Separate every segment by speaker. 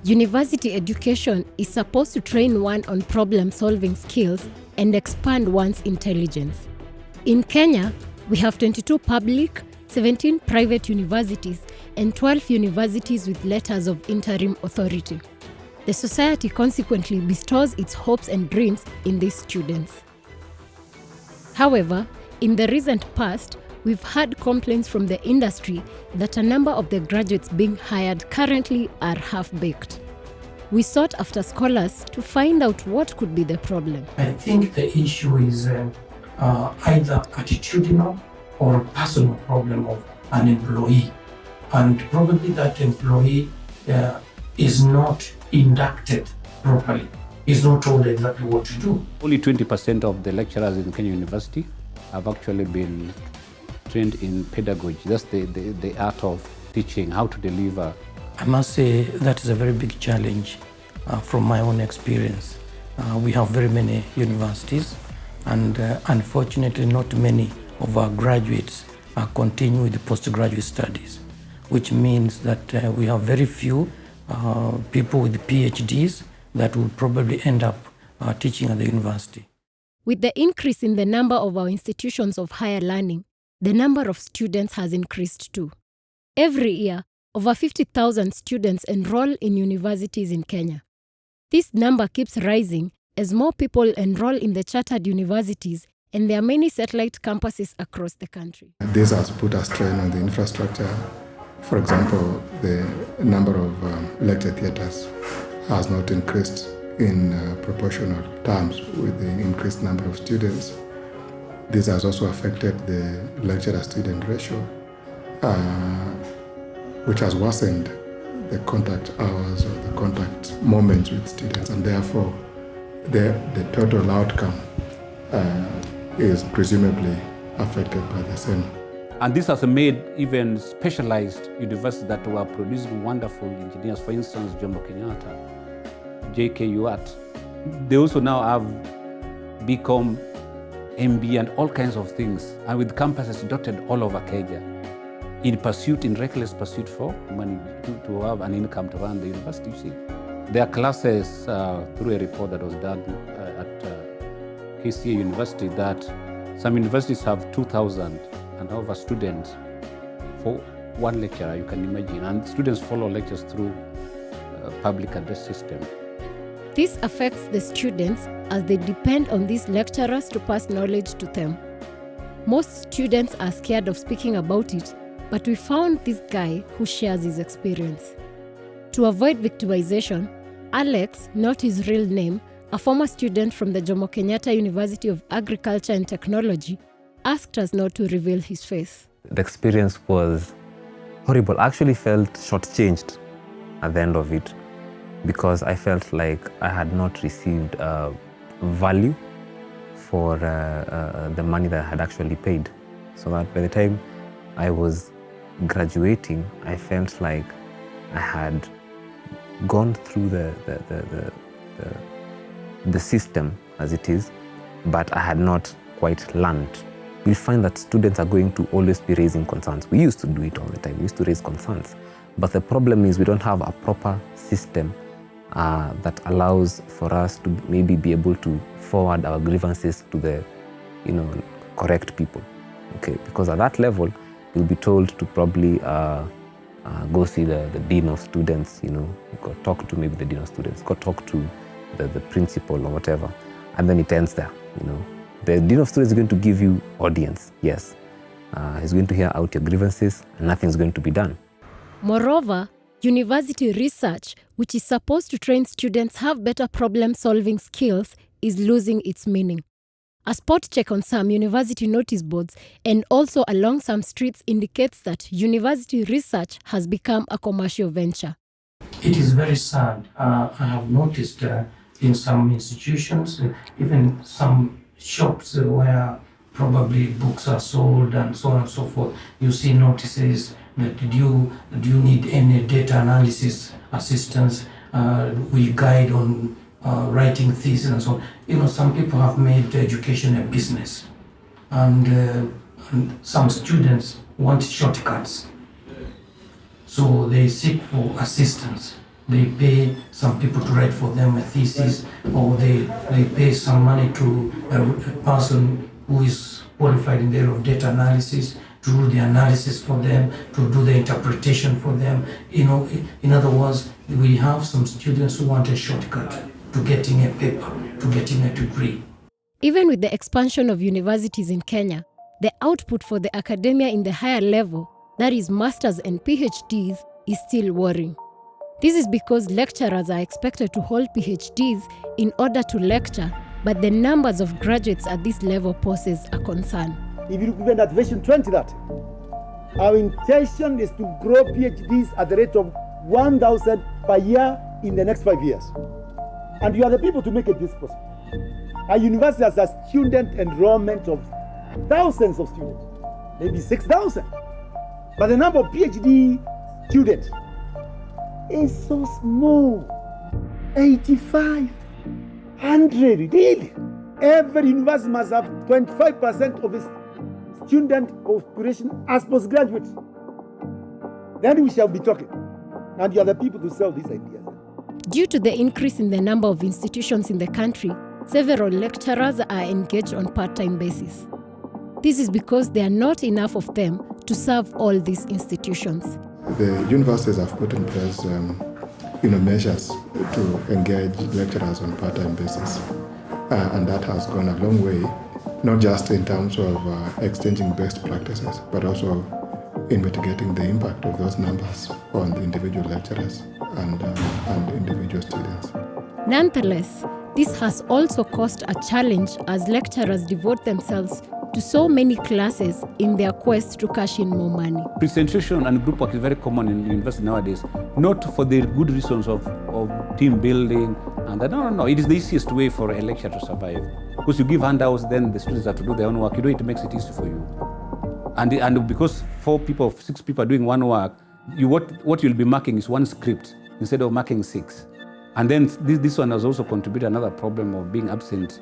Speaker 1: University education is supposed to train one on problem-solving skills and expand one's intelligence. In Kenya, we have 22 public, 17 private universities, and 12 universities with letters of interim authority. The society consequently bestows its hopes and dreams in these students. However, in the recent past, we've had complaints from the industry that a number of the graduates being hired currently are half-baked. We sought after scholars to find out what could be the problem.
Speaker 2: I think the issue is either attitudinal or personal problem of an employee. And probably that employee is not inducted properly, is not told exactly what to do.
Speaker 3: Only 20% of the lecturers in Kenya University have actually been trained in pedagogy. That's the art of teaching, how to deliver.
Speaker 2: I must say that is a very big challenge from my own experience. We have very many universities, and unfortunately not many of our graduates continue with the postgraduate studies, which means that we have very few people with PhDs that will probably end up teaching at the university.
Speaker 1: With the increase in the number of our institutions of higher learning, the number of students has increased too. Every year, over 50,000 students enroll in universities in Kenya. This number keeps rising as more people enroll in the chartered universities, and there are many satellite campuses across the country.
Speaker 4: This has put a strain on the infrastructure. For example, the number of lecture theatres has not increased in proportional terms with the increased number of students. This has also affected the lecturer-student ratio, which has worsened the contact hours or the contact moments with students, and therefore the total outcome is presumably affected by the same.
Speaker 3: And this has made even specialized universities that were producing wonderful engineers, for instance, Jomo Kenyatta, JKUAT, they also now have become MB and all kinds of things, and with campuses dotted all over Kenya, in reckless pursuit for money, to have an income to run the university. You see, there are classes through a report that was done at KCA University that some universities have 2,000 and over students for one lecturer, you can imagine, and students follow lectures through public address system.
Speaker 1: This affects the students as they depend on these lecturers to pass knowledge to them. Most students are scared of speaking about it, but we found this guy who shares his experience. To avoid victimization, Alex, not his real name, a former student from the Jomo Kenyatta University of Agriculture and Technology, asked us not to reveal his face.
Speaker 5: The experience was horrible. I actually felt shortchanged at the end of it because I felt like I had not received value for the money that I had actually paid. So that by the time I was graduating, I felt like I had gone through the system as it is, but I had not quite learned. You'll find that students are going to always be raising concerns. We used to do it all the time. We used to raise concerns. But the problem is we don't have a proper system that allows for us to maybe be able to forward our grievances to the correct people. Okay, because at that level, you'll be told to probably go see the dean of students, go talk to maybe the dean of students, go talk to the principal or whatever, and then it ends there. The dean of students is going to give you audience, yes. He's going to hear out your grievances and nothing's going to be done.
Speaker 1: Moreover, university research, which is supposed to train students have better problem-solving skills, is losing its meaning. A spot check on some university notice boards and also along some streets indicates that university research has become a commercial venture.
Speaker 2: It is very sad. I have noticed in some institutions, even some shops where probably books are sold and so on and so forth, you see notices that do you need any data analysis assistance, we guide on writing thesis and so on. Some people have made education a business, and some students want shortcuts, so they seek for assistance they pay some people to write for them a thesis, or they pay some money to a person who is qualified in the area of data analysis to do the analysis for them, to do the interpretation for them. You know, in other words, we have some students who want a shortcut to getting a paper, to getting a degree.
Speaker 1: Even with the expansion of universities in Kenya, the output for the academia in the higher level, that is masters and PhDs, is still worrying. This is because lecturers are expected to hold PhDs in order to lecture, but the numbers of graduates at this level poses a concern.
Speaker 6: If you look at Vision 2030, our intention is to grow PhDs at the rate of 1,000 per year in the next 5 years. And you are the people to make it this possible. Our university has a student enrollment of thousands of students, maybe 6,000. But the number of PhD students is so small, 8,500 really. Every university must have 25% of its student population as postgraduates. Then we shall be talking. And you are the people to sell these ideas.
Speaker 1: Due to the increase in the number of institutions in the country, several lecturers are engaged on part-time basis. This is because there are not enough of them to serve all these institutions.
Speaker 4: The universities have put in place measures to engage lecturers on part-time basis. And that has gone a long way, not just in terms of exchanging best practices, but also in mitigating the impact of those numbers on the individual lecturers and individual students.
Speaker 1: Nonetheless, this has also caused a challenge as lecturers devote themselves to so many classes in their quest to cash in more money.
Speaker 3: Presentation and group work is very common in university nowadays, not for the good reasons of team building. And no, it is the easiest way for a lecturer to survive. Because you give handouts, then the students have to do their own work. It makes it easy for you. And because 4 people, 6 people are doing one work, what you'll be marking is one script instead of marking 6. And then this one has also contributed another problem of being absent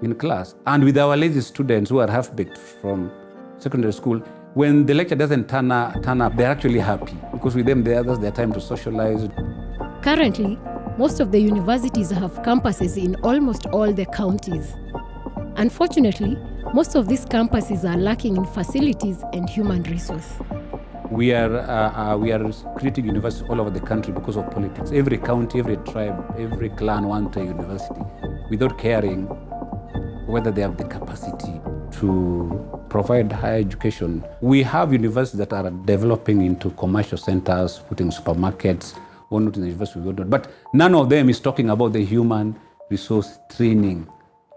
Speaker 3: in class. And with our lazy students who are half-baked from secondary school, when the lecture doesn't turn up, they're actually happy because with them, there's their time to socialize.
Speaker 1: Currently, most of the universities have campuses in almost all the counties. Unfortunately, most of these campuses are lacking in facilities and human resource.
Speaker 3: We are creating universities all over the country because of politics. Every county, every tribe, every clan wants a university without caring whether they have the capacity to provide higher education. We have universities that are developing into commercial centers, putting supermarkets, or not in the university, but none of them is talking about the human resource training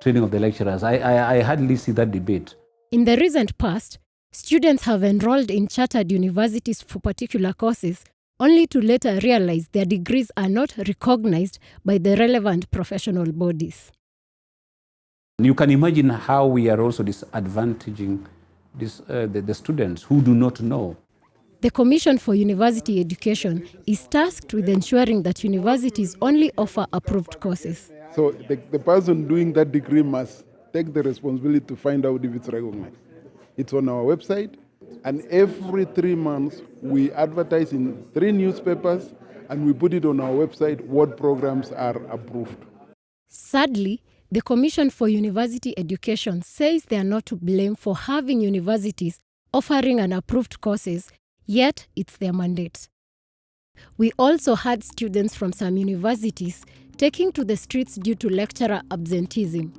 Speaker 3: of the lecturers. I hardly see that debate.
Speaker 1: In the recent past, students have enrolled in chartered universities for particular courses, only to later realize their degrees are not recognized by the relevant professional bodies.
Speaker 3: You can imagine how we are also disadvantaging the students who do not know.
Speaker 1: The Commission for University Education is tasked with ensuring that universities only offer approved courses.
Speaker 7: So the person doing that degree must take the responsibility to find out if it's recognized. It's on our website, and every 3 months we advertise in 3 newspapers and we put it on our website what programs are approved.
Speaker 1: Sadly, the Commission for University Education says they are not to blame for having universities offering unapproved courses, yet it's their mandate. We also had students from some universities taking to the streets due to lecturer absenteeism.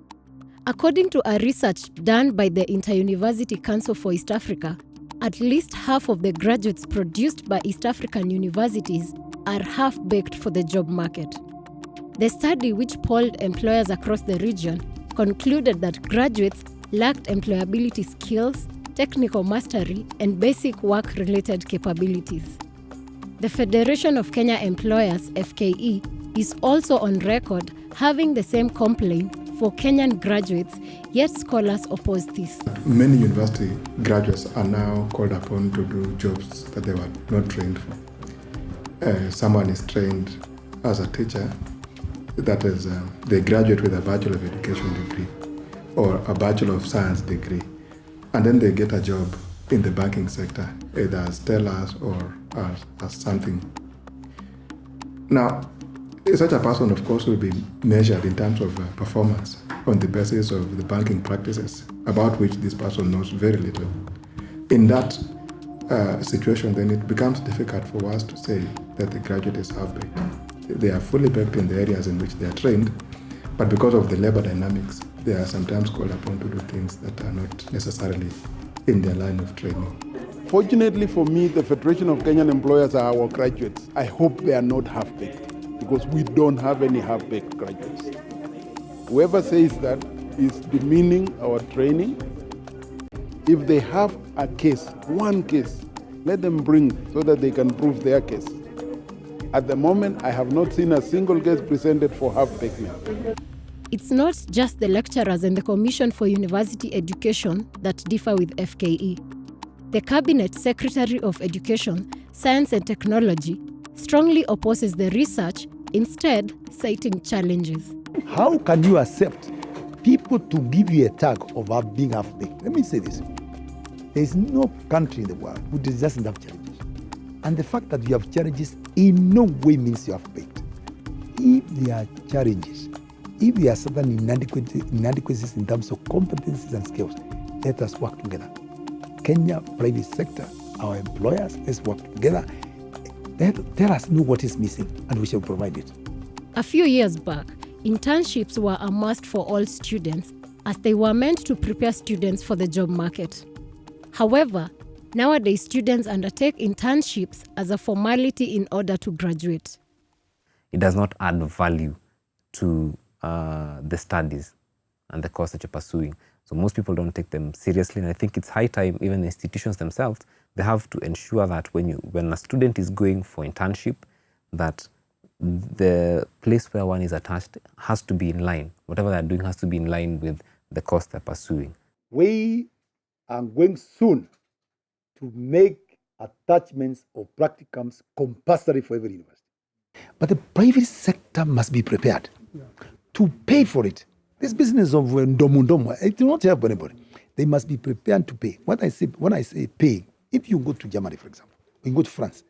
Speaker 1: According to a research done by the Inter-University Council for East Africa, at least half of the graduates produced by East African universities are half-baked for the job market. The study, which polled employers across the region, concluded that graduates lacked employability skills, technical mastery, and basic work-related capabilities. The Federation of Kenya Employers, FKE, is also on record having the same complaint for Kenyan graduates, yet scholars oppose this.
Speaker 4: Many university graduates are now called upon to do jobs that they were not trained for. Someone is trained as a teacher, that is, they graduate with a Bachelor of Education degree or a Bachelor of Science degree, and then they get a job in the banking sector, either as tellers or as something. Now, such a person, of course, will be measured in terms of performance on the basis of the banking practices about which this person knows very little. In that situation, then it becomes difficult for us to say that the graduate is half-baked. They are fully baked in the areas in which they are trained, but because of the labor dynamics, they are sometimes called upon to do things that are not necessarily in their line of training.
Speaker 7: Fortunately for me, the Federation of Kenyan Employers are our graduates. I hope they are not half-baked, because we don't have any half-baked graduates. Whoever says that is demeaning our training. If they have a case, one case, let them bring so that they can prove their case. At the moment, I have not seen a single case presented for half-bakedness.
Speaker 1: It's not just the lecturers and the Commission for University Education that differ with FKE. The Cabinet Secretary of Education, Science and Technology strongly opposes the research, instead citing challenges.
Speaker 6: How can you accept people to give you a tag of being half-baked? Let me say this. There is no country in the world who doesn't have challenges. And the fact that you have challenges in no way means you have baked. If there are challenges, if there are certain inadequacies in terms of competencies and skills, let us work together. Kenya private sector, our employers, let's work together. Let us know what is missing and we shall provide it.
Speaker 1: A few years back, internships were a must for all students as they were meant to prepare students for the job market. However, nowadays students undertake internships as a formality in order to graduate.
Speaker 5: It does not add value to the studies and the course that you're pursuing. So most people don't take them seriously, and I think it's high time even the institutions themselves, they have to ensure that when a student is going for internship, that the place where one is attached has to be in line. Whatever they're doing has to be in line with the course they're pursuing.
Speaker 6: We are going soon to make attachments or practicums compulsory for every university. But the private sector must be prepared to pay for it. This business of ndomu, it will not help anybody. They must be prepared to pay. When I say pay, if you go to Germany, for example, or you go to France,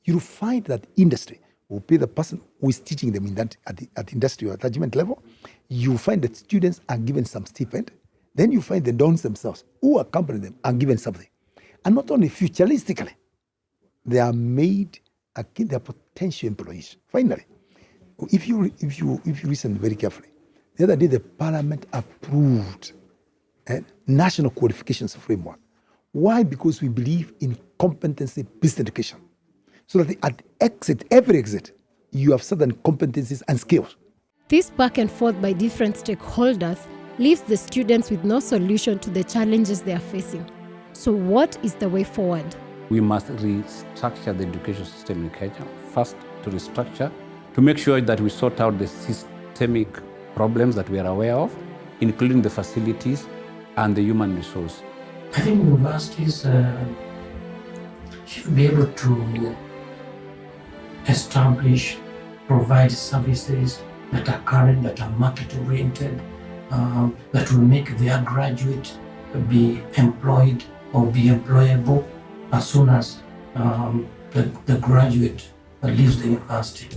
Speaker 6: you'll find that industry will pay the person who is teaching them at industrial attachment level. You find that students are given some stipend. Then you find the dons themselves who accompany them are given something. And not only futuristically, they are made their potential employees. Finally, if you listen very carefully, the other day the Parliament approved a national qualifications framework. Why? Because we believe in competency-based education. So that at every exit, you have certain competencies and skills.
Speaker 1: This back and forth by different stakeholders leaves the students with no solution to the challenges they are facing. So what is the way forward?
Speaker 3: We must restructure the education system in Kenya. First, to restructure, to make sure that we sort out the systemic problems that we are aware of, including the facilities and the human resource.
Speaker 2: I think universities should be able to establish, provide services that are current, that are market-oriented, that will make their graduate be employed or be employable as soon as the graduate leaves the university.